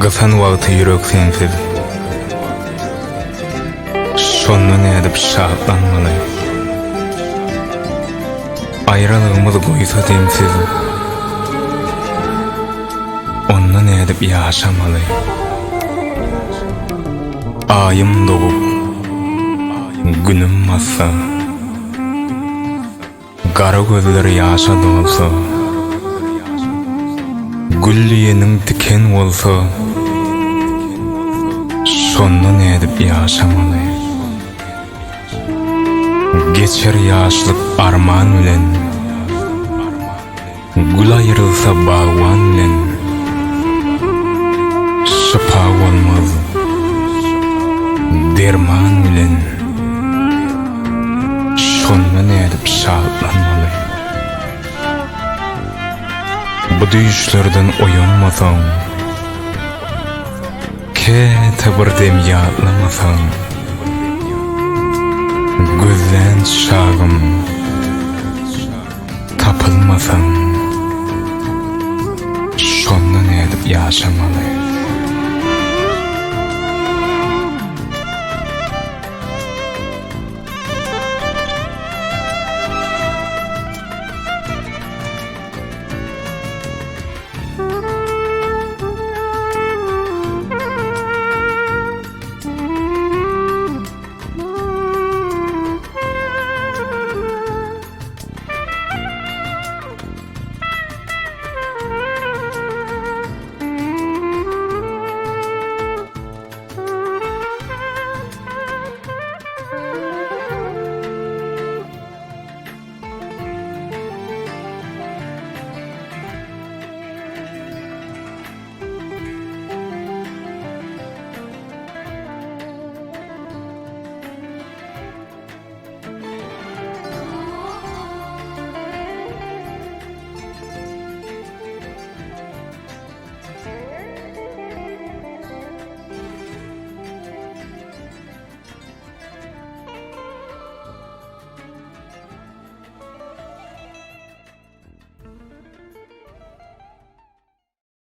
Gysan wagty ýürek sensiz. Şondan edip şahatlanmaly. Ayrılığımız goýsa demsiz. Ondan edip ýaşamaly. Ayım doğup günüm massa. Gara gözleri ýaşa dolsa. Gülliyeniň diken bolsa. Şondan edip ýaşamaly. Geçer ýaşlyk arman bilen. Gül ayrılsa bagwan bilen. Şifa bolmaz derman bilen. Şondan edip şahatlanmaly. Bu düýüşlerden oýanmasaň, kete bir dem ýatlamasaň, gözden